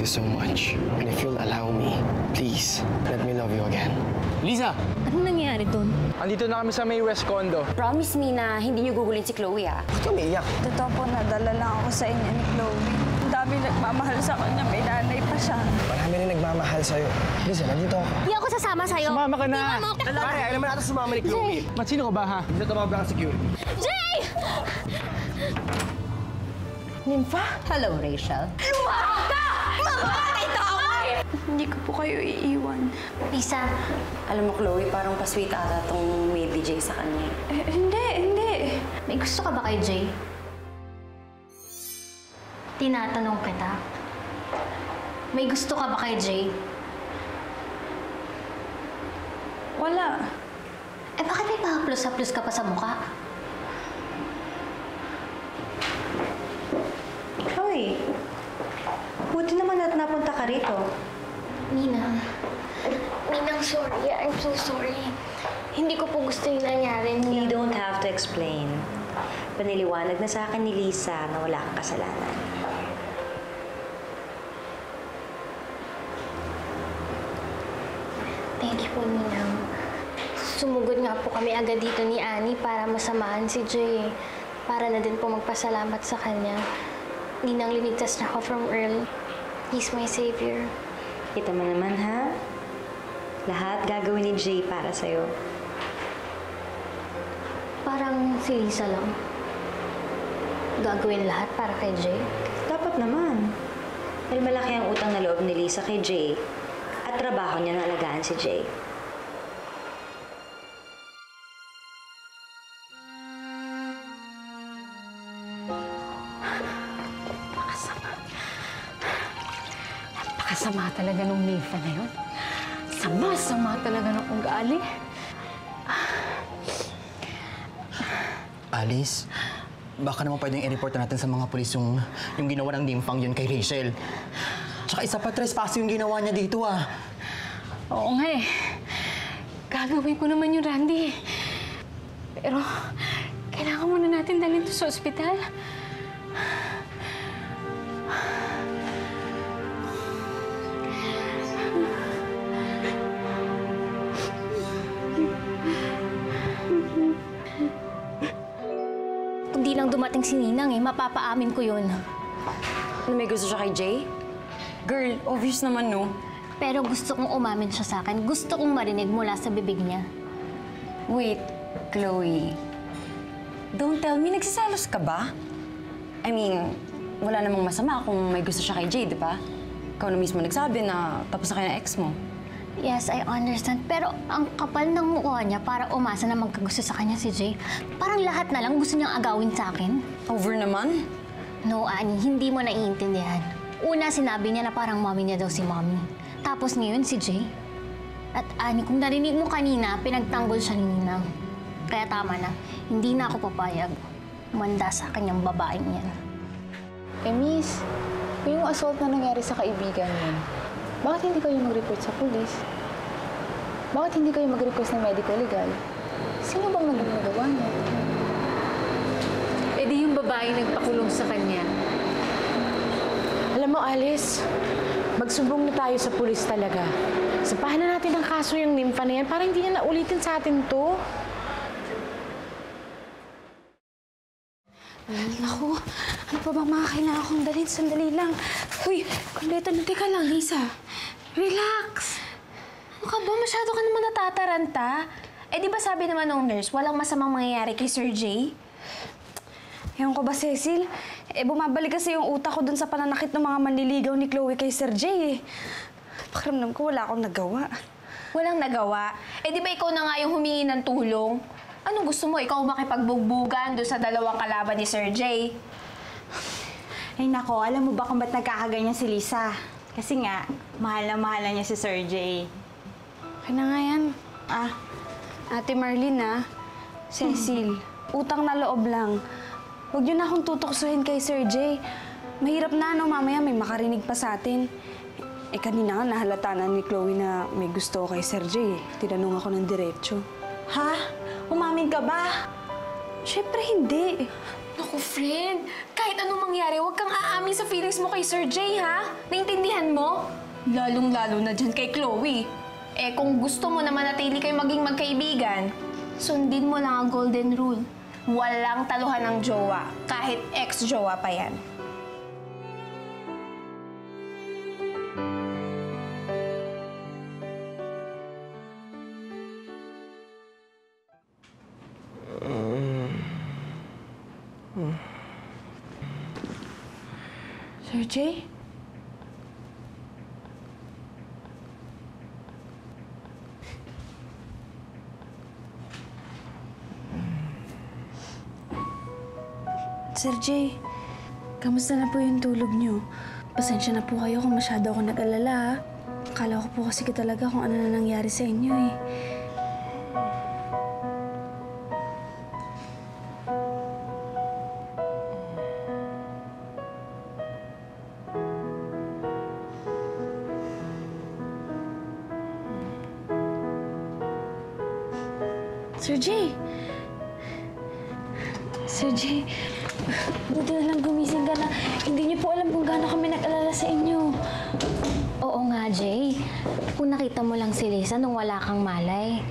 so much. And if you'll allow me, please, let me love you again. Lisa! Anong nangyari dun? Andito na kami sa may West Condo. Promise me na hindi niyo gugulin si Chloe, ah. Bakit ka umiiyak? Totoo po, nadala lang ako sa inyo ni Chloe. Ang dami nagmamahal sa kanya, may nanay pa siya. Marami rin nagmamahal sa'yo. Lisa, nandito ako. Hindi ako sasama sa'yo. Sumama ka na! Pare, alam mo natin sumama ni Chloe. Ba't sino ka ba, ha? Hindi na tumawag ang security. Jay! Nympha? Hello, Rachel. Lumawag ka! Mamatay tao! Hindi ko po kayo iiwan. Lisa, Alam mo, Chloe, parang pasweet ata tong maid ni Jay sa kanya. Hindi. may gusto ka ba kay Jay? Tinatanong kita. May gusto ka ba kay Jay? Wala. Eh bakit may pahaplos-haplos ka pa sa mukha? Chloe, buti naman at napunta ka rito. Ninang, sorry. I'm so sorry. Hindi ko po gusto yung nangyari. You don't have to explain. Paniliwanag na sa akin ni Lisa na wala kang kasalanan. Thank you po, Ninang. Sumugod nga po kami agad dito ni Annie para masamahan si Jay. Para na din po magpasalamat sa kanya. Ninang, linigtas na ako from Earl. He's my savior. Kita mo naman, ha? Lahat gagawin ni Jay para sa'yo. Parang si Lisa lang. Gagawin lahat para kay Jay. Dapat naman. Dahil malaki ang utang na loob ni Lisa kay Jay at trabaho niya na alagaan si Jay. Napakasama talaga nung Nympha na yun. Sama-sama talaga ng ugali. Alice, baka naman pwedeng i-report natin sa mga polis yung ginawa ng Nymphang yun kay Rachel. Tsaka isa pa trespass yung ginawa niya dito, ah. Oo nga eh. Gagawin ko naman yung Randy. Pero, kailangan muna natin dalhin to sa ospital. Kung di lang dumating si Ninang mapapaamin ko yun. Ano, may gusto siya kay Jay? Girl, obvious naman, no? Pero gusto kong umamin siya sa akin. Gusto kong marinig mula sa bibig niya. Wait, Chloe. Don't tell me, nagsiselos ka ba? I mean, wala namang masama kung may gusto siya kay Jay, di ba? Ikaw na mismo nagsabi na tapos na kayo ng ex mo. Yes, I understand. Pero ang kapal ng mukha niya para umasa na magkagusto sa kanya si Jay. Parang lahat na lang gusto niyang agawin sa akin. Over naman? No, Annie, hindi mo naiintindihan. Una, sinabi niya na parang mommy niya daw si mommy. Tapos ngayon, si Jay. At Annie, kung narinig mo kanina, pinagtanggol siya ni Ninang. Kaya tama na, hindi na ako papayag. Manda sa kanyang babaeng yan. Eh, miss, yung assault na nangyari sa kaibigan mo, bakit hindi kayo mag-report sa pulis? Bakit hindi kayo mag-request ng medical legal? Sino bang nagagawa niya? Eh di yung babae nagpakulong sa kanya. Alam mo, Alice, magsumbong na tayo sa pulis talaga. Sapahan na natin ang kaso yung Nympha na yan para hindi niya naulitin sa atin to. Naku, ano pa bang mga kailangan kong dalhin? Sandali lang. Uy, kuleto na. Teka lang, Lisa. Relax. Ano ka ba? Masyado ka naman natataranta. Eh, di ba sabi naman ng nurse, walang masamang mangyayari kay Sir Jay? Ewan ko ba, Cecil? Eh, bumabalik kasi yung utak ko dun sa pananakit ng mga manliligaw ni Chloe kay Sir Jay, eh. Pakiramdam ko, wala akong nagawa. Walang nagawa? Eh, di ba ikaw na nga yung humingi ng tulong? Anong gusto mo? Ikaw makipagbugbugan doon sa dalawang kalaban ni Sir Jay? Ay nako, alam mo ba kung ba't nagkakaganyan si Lisa? Kasi nga, mahal na niya si Sir Jay. Kaya na nga yan. Ate Marlene, Cecil, utang na loob lang. Huwag niyo na akong tutuksohin kay Sir Jay. Mahirap na, no? Mamaya may makarinig pa sa atin. Eh, kanina nga nahalata na ni Chloe na may gusto kay Sir Jay. Tinanong ako ng diretso. Ha? Umamin ka ba? Siyempre hindi. Naku, friend. Kahit anong mangyari, huwag kang aamin sa feelings mo kay Sir Jay, ha? Naintindihan mo? Lalong-lalo na dyan kay Chloe. Eh, kung gusto mo na manatili kayo maging magkaibigan, sundin mo lang ang golden rule. Walang taluhan ng jowa, kahit ex-jowa pa yan. Sir Jay? Sir Jay, kamusta na po yung tulog niyo? Pasensya na po kayo kung masyado ako nag-alala, ha? Akala ko po kasi talaga kung ano na nangyari sa inyo, eh. Sir Jay! Sir Jay, buti na lang gumising ka na. Hindi niyo po alam kung gaano kami nag-alala sa inyo. Oo nga, Jay. Kung nakita mo lang si Lisa nung wala kang malay.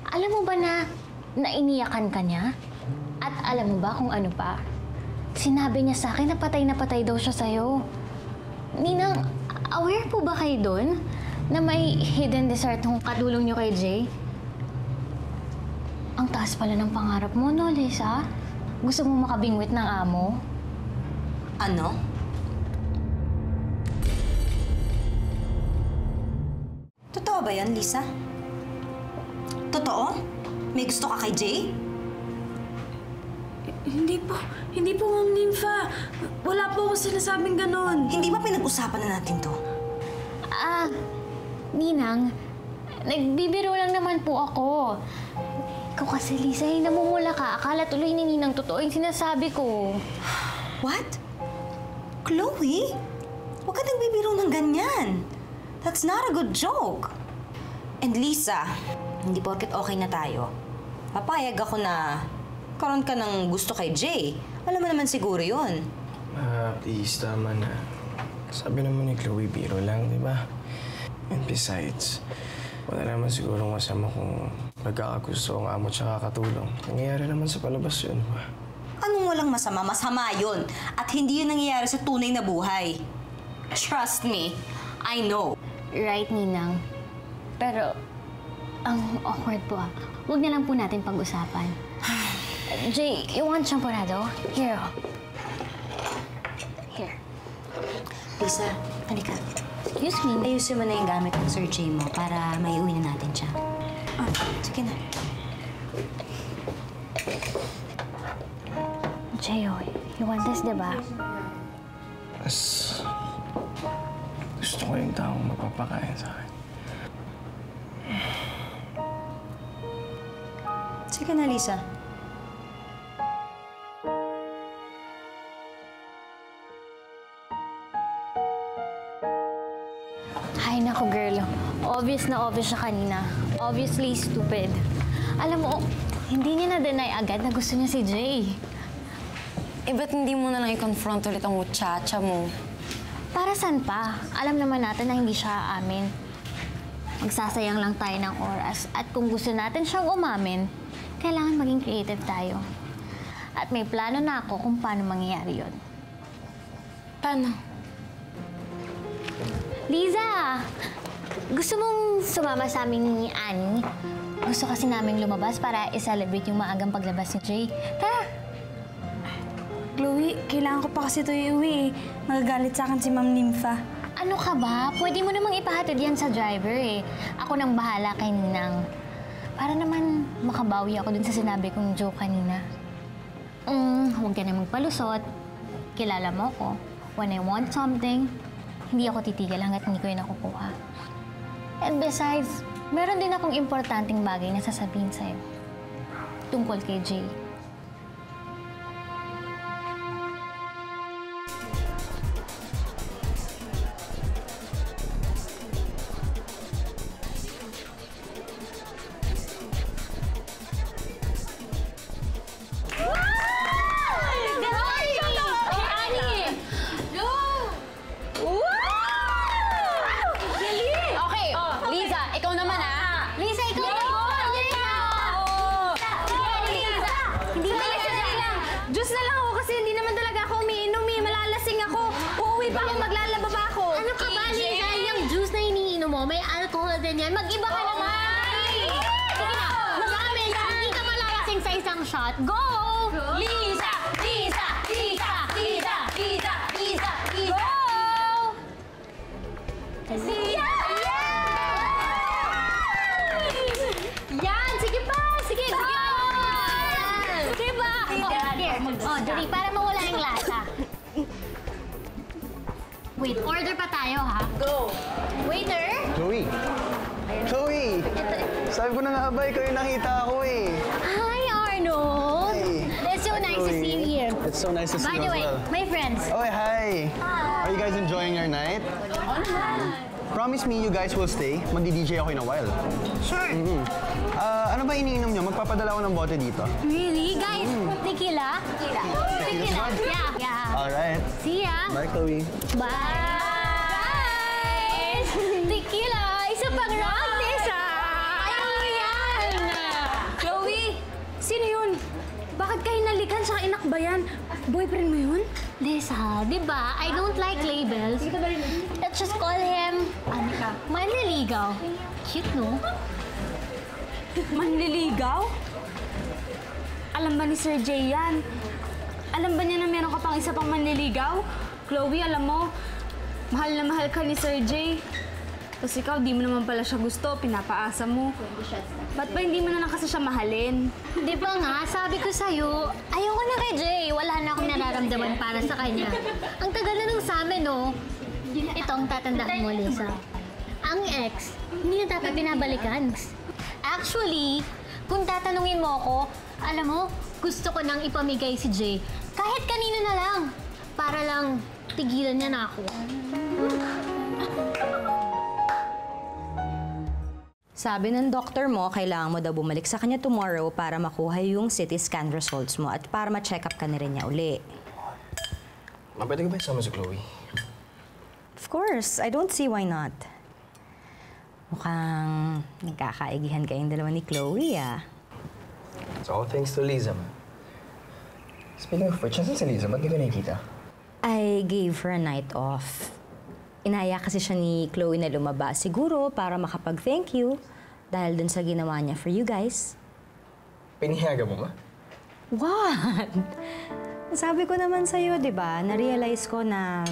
Alam mo ba na nainiyakan ka niya? At alam mo ba kung ano pa? Sinabi niya sa akin na patay daw siya sa'yo. Ninang, aware po ba kayo doon na may hidden dessert kung katulong niyo kay Jay? Ang taas pala ng pangarap mo, no, Lisa? Gusto mo makabingwit ng amo? Ano? Totoo ba yan, Lisa? Totoo? May gusto ka kay Jay? Hindi po, Ma'am Nympha. Wala po ako sinasabing ganon. Hindi ba pinag-usapan na natin to? Ninang, nagbibiro lang naman po ako. Ikaw kasi, Lisa, namumula ka. Akala tuloy ni Ninang totoo yung sinasabi ko. What? Chloe? Huwag ka nagbibiro ng ganyan. That's not a good joke. And Lisa, hindi porket okay na tayo. Papayag ako na karoon ka ng gusto kay Jay. Alam mo naman siguro yun. Please, tama na. Sabi naman ni Chloe, biro lang, di ba? And besides, wala naman sigurong masama kung nagkakagusto ang amo tsaka katulong. Nangyayari naman sa palabas yun, di ba? Anong walang masama? Masama yun. At hindi yun nangyayari sa tunay na buhay. Trust me, I know. Right, Ninang. Pero, ang awkward po ah. Huwag na lang po natin pag-usapan. Jay, you want champorado? Here, oh. Here. Lisa, halika. Excuse me. Ayusin mo na yung gamit ng Sir Jay mo para maiuwi na natin siya. Sige na. Jay, oh, you want this, diba? Mas gusto ko yung taong magpapakain sa akin. Sige na, Lisa. Ay, naku, girl. Obvious na obvious siya kanina. Obviously stupid. Alam mo, hindi niya na-deny agad na gusto niya si Jay. Eh, ba't hindi mo na lang i-confront ulit ang muchacha mo? Para saan pa? Alam naman natin na hindi siya aamin. Magsasayang lang tayo ng oras. At kung gusto natin siyang umamin, kailangan maging creative tayo. At may plano na ako kung paano mangyayari yun. Paano? Liza! Gusto mong sumama sa amin ni Annie? Gusto kasi namin lumabas para i-celebrate yung maagang paglabas ni Jay. Tara! Chloe, kailangan ko pa kasi ito iuwi, eh. Magagalit sa akin si Ma'am Nympha. Ano ka ba? Pwede mo namang ipahatid yan sa driver eh. Ako nang bahala kay Ninang. Para naman makabawi ako dun sa sinabi kong joke kanina. Huwag ka na magpalusot. Kilala mo ko. When I want something, hindi ako titigil hanggat hindi ko yun nakukuha. And besides, meron din akong importanteng bagay na sasabihin sa'yo. Tungkol kay Jay. mo, may alcohol din yan. Mag-iba ka naman! Sige na, mag-amin ka. Hindi ka malalasing sa isang shot. Go! Lisa! Lisa! Lisa! Lisa! Lisa! Lisa! Lisa! Go! Lisa! Yan! Sige pa! Sige! Sige! Sige ba? Dali, para mawala yung lasa. Wait, order pa tayo, ha? Go! Waiter! Chloe! Chloe! Sabi ko na nga ba, ikaw yung nakita ko eh. Hi, Arnold! Hi. It's so nice to see you here. It's so nice to see By you the as way, well. my friends. Oh, hi! Are you guys enjoying your night? Promise me you guys will stay. Magdi-DJ ako in a while. Sure. Ano ba iniinom nyo? Magpapadala ako ng bote dito. Really? Guys, tequila? Tequila. Tequila. Yeah. Alright. See ya. Bye, Chloe. Bye! Tequila! Isa pang round, Lisa! Ayaw yan! Chloe, sino yun? Bakit kayo nalikan sa inakbayan? Boyfriend mo yun? Lisa, di ba? I don't like labels. Let's just call him... Manliligaw. Cute, no? Manliligaw? Alam ba ni Sir Jay yan? Alam ba niya na meron ka pang isa pang manliligaw? Chloe, alam mo, mahal na mahal ka ni Sir Jay. Tapos ikaw, di mo naman pala siya gusto, pinapaasa mo. Ba't ba hindi mo na lang kasi siya mahalin? Di ba nga, sabi ko sa'yo, ayoko na kay Jay. Wala na akong nararamdaman para sa kanya. Ang tagal na nung sa amin, no? Ito ang tatandaan mo, Lisa. Ang ex, hindi na dapat binabalikan. Actually, kung tatanungin mo ako, alam mo, gusto ko nang ipamigay si Jay. Kahit kanino na lang. Para lang tigilan niya na ako. Sabi ng doktor mo, kailangan mo daw bumalik sa kanya tomorrow para makuha yung CT scan results mo at para ma-check up ka na rin niya uli. Pwede ka ba isama si Chloe? Of course, I don't see why not. Mukhang nagkakaigihan kayong dalawa ni Chloe, ah. It's all thanks to Liza, man. Speaking of which, nasan si Liza? Ba't di ka nakikita? I gave her a night off. Inaya kasi siya ni Chloe na lumabas siguro para makapag-thank you dahil dun sa ginawa niya for you guys. Pinihaga mo ba? What? Sabi ko naman sa'yo, di ba? Na-realize ko na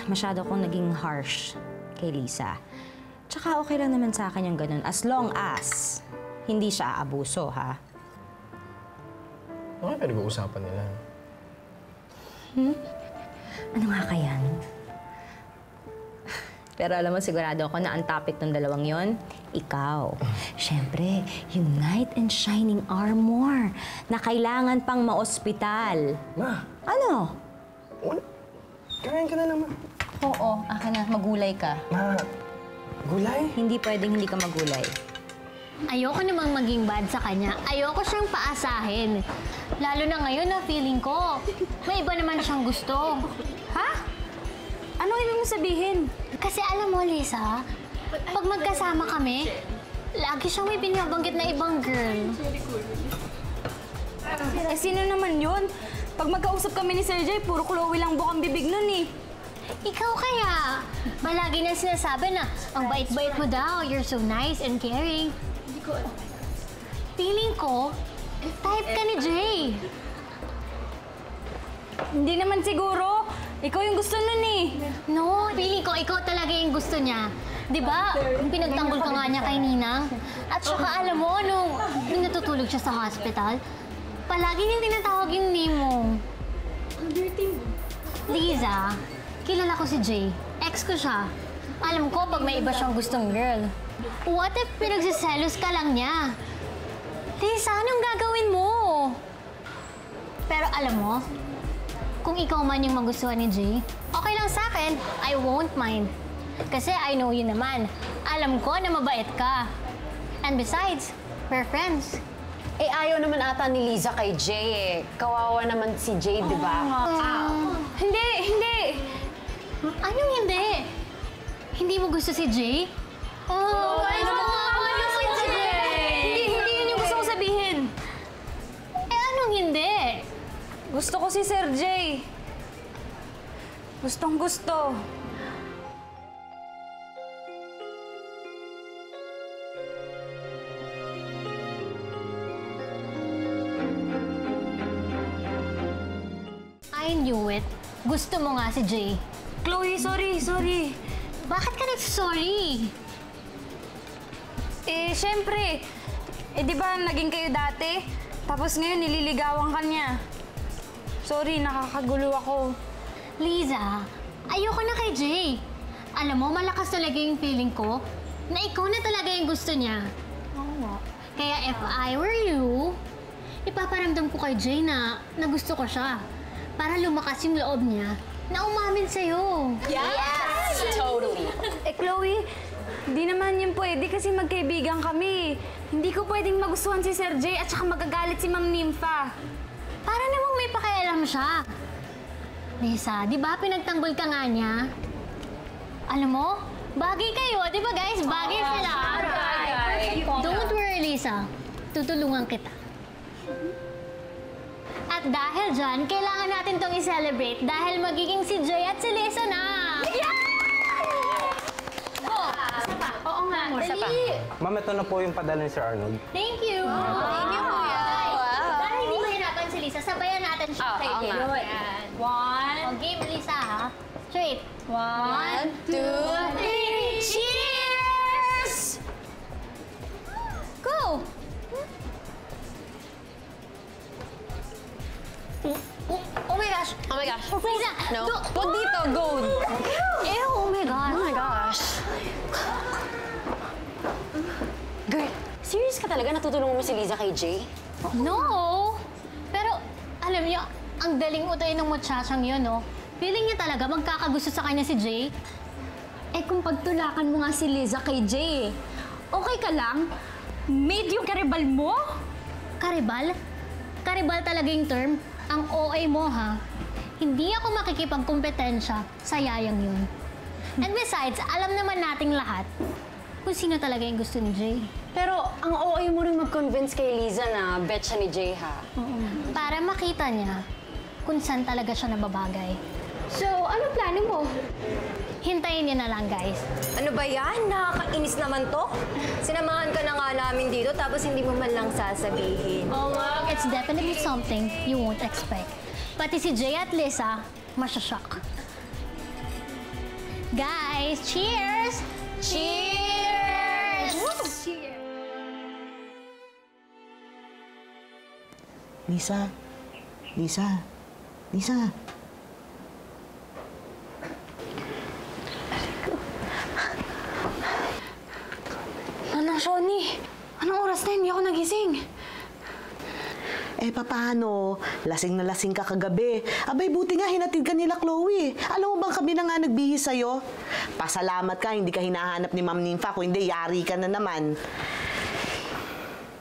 masyado akong naging harsh kay Lisa. Tsaka okay lang naman sa akin yung ganun as long as hindi siya aabuso, ha? Ano kaya pinag-uusapan nila? Ano nga kaya? Pero alam mo, sigurado ako na ang topic ng dalawang yon, ikaw. Siyempre, yung knight in shining armor na kailangan pang ma-ospital. Ma! Ano? Kain ka na naman. Oo, akin na. Magulay ka. Ma, gulay? Hindi pwedeng hindi ka magulay. Ayoko namang maging bad sa kanya. Ayoko siyang paasahin. Lalo na ngayon na feeling ko, may iba naman siyang gusto. Ha? Anong ibig mo sabihin? Kasi alam mo, Lisa, pag magkasama kami, lagi siyang may binabanggit na ibang girl. Eh, sino naman yun? Pag magkausap kami ni Sir Jay, puro Chloe lang bukang bibig nun eh. Ikaw kaya, malagi na sinasabi na, ang bait-bait mo daw, you're so nice and caring. Feeling ko, type ka ni Jay. Hindi naman siguro. Ikaw yung gusto nun eh. No, feeling ko ikaw talaga yung gusto niya. Di ba? Pinagtanggol ka nga niya kay Ninang. At saka alam mo, nung natutulog siya sa hospital, palagi niyang tinatawag yung name mo. Liza, kilala ko si Jay. Ex ko siya. Alam ko pag may iba siyang gustong girl. What if pinagsiselos ka lang niya? Liza, anong gagawin mo? Pero alam mo, kung ikaw man yung magustuhan ni Jay, okay lang sa akin, I won't mind. Kasi I know you naman. Alam ko na mabait ka. And besides, we're friends. Eh, ayaw naman ata ni Liza kay Jay eh. Kawawa naman si Jay, di ba? Hindi, hindi. Anong hindi? Hindi mo gusto si Jay? Oh, ano mo si Jay? Hindi yun yung gusto ko sabihin. Eh, anong hindi? Gusto ko si Sir Jay. Gustong gusto. Gusto mo nga si Jay. Chloe, sorry. Bakit ka nagsasorry? Syempre. Di ba naging kayo dati? Tapos ngayon, nililigawan ka niya. Sorry, nakakagulo ako. Liza, ayoko na kay Jay. Alam mo, malakas talaga yung feeling ko na ikaw na talaga yung gusto niya. Oo. Kaya if I were you, ipaparamdam ko kay Jay na gusto ko siya. Para lumakas yung loob niya na umamin sa'yo. Yes! Totally. Chloe, di naman yun pwede kasi magkaibigan kami. Hindi ko pwedeng magustuhan si Sir Jay at saka magagalit si Ma'am Nympha. Para namang may pakialam siya. Lisa, di ba pinagtanggol ka nga niya? Alam mo, bagay kayo, di ba guys? Bagay sila. Don't worry, Lisa. Tutulungan kita. At dahil dyan, kailangan natin tong i-celebrate dahil magiging si Jay at si Lisa na! Oo nga, dali! Ma'am, ito na po yung padala ni Sir Arnold. Thank you! Thank you, Kuya! Dahil hindi mahirapan si Lisa, sabayan natin siya kay Jay. One. O, game, Lisa, ha? Straight. 1, 2, 3. Cheers! Go! Oh my gosh! Oh my gosh. Lisa! No. Wag dito, go! Ew, oh my gosh! Oh my gosh. Girl, serious ka talaga? Natutulungan mo si Liza kay Jay? No! Pero, alam niyo, ang galing utay ng muchachang yun, no? Feeling niya talaga magkakagusto sa kanya si Jay. Kung pagtulakan mo nga si Liza kay Jay, okay ka lang? Made yung karibal mo? Karibal? Karibal talaga yung term. Ang OA mo, ha? Hindi ako makikipagkompetensya sa yayang yun. And besides, alam naman nating lahat kung sino talaga yung gusto ni Jay. Pero ang OA mo rin mag-convince kay Liza na bet siya ni Jay, ha? Para makita niya kung saan talaga siya nababagay. So, ano plano mo? Hintayin niyo na lang, guys. Ano ba yan? Nakakainis naman to. Sinamahan ka na nga namin dito tapos hindi mo man lang sasabihin. It's definitely something you won't expect. Pati si Jay at Lisa, masyashock. Guys, cheers! Cheers! Cheers! Lisa. Anong Shoni? Anong oras na hindi ako nagising? Papaano? Lasing na lasing ka kagabi. Abay, buti nga hinatid ka nila, Chloe. Alam mo bang kami na nga nagbihis sa'yo? Pasalamat ka, hindi ka hinahanap ni Ma'am Nympha. Kung hindi, yari ka na naman.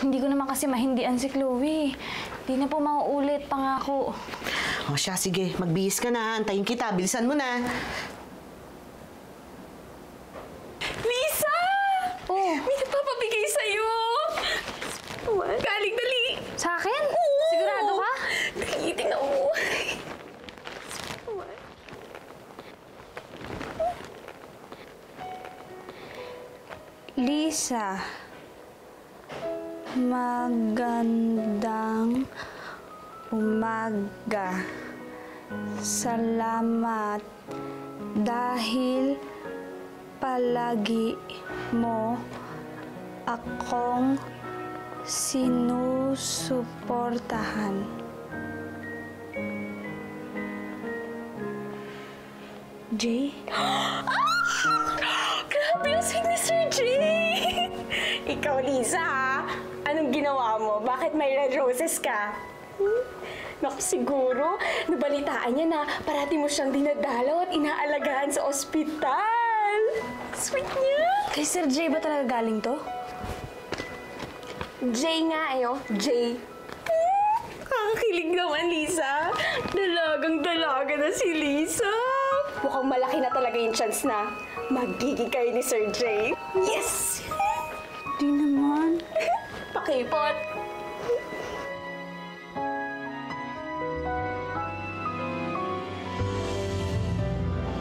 Hindi ko naman kasi mahindian si Chloe. Hindi na po mauulit, pangako. O siya, sige. Magbihis ka na. Antayin kita. Bilisan mo na. Lisa! Oh, May nagpapabigay sa'yo! Galing dali! sa akin? Oo! Sigurado ka? Dali, tingnan mo. Lisa, magandang umaga. Salamat dahil palagi mo akong sinusuportahan. Jay? Grabe yung sweet ni Sir Jay! Ikaw, Lisa, ha? Anong ginawa mo? Bakit may red roses ka? Naku, siguro, nabalitaan niya na parati mo siyang dinadalaw at inaalagaan sa ospital. Sweet niya! Kay Sir Jay ba talaga galing to? Jay nga, ayo. Jay. Kakakilig naman, Lisa. Dalagang-dalaga na si Lisa. Mukhang malaki na talaga yung chance na magiging kayo ni Sir Jay. Yes! Di naman. Pakipot.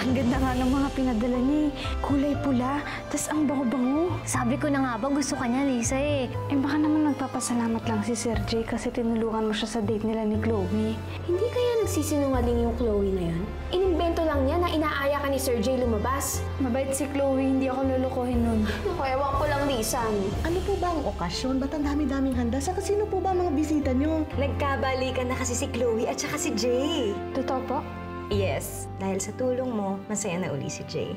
Ang ganda nga yung mga pinadala niya eh. Kulay pula, tas ang bango-bango. Sabi ko na nga ba, gusto ka niya, Lisa eh. Eh baka naman nagpapasalamat lang si Sir Jay kasi tinulungan mo siya sa date nila ni Chloe. Hindi kaya nagsisinungaling yung Chloe na yun? Inimbento lang niya na inaaya ka ni Sir Jay lumabas. Mabait si Chloe, hindi ako lulukohin nun. Naku, ewan ko lang, Lisa. Ano po ba ang okasyon? Ba't ang dami-daming handa? Saka sino po ba ang mga bisita niyo? Nagkabalikan na kasi si Chloe at saka si Jay. Totoo po? Yes, dahil sa tulong mo, masaya na uli si Jay.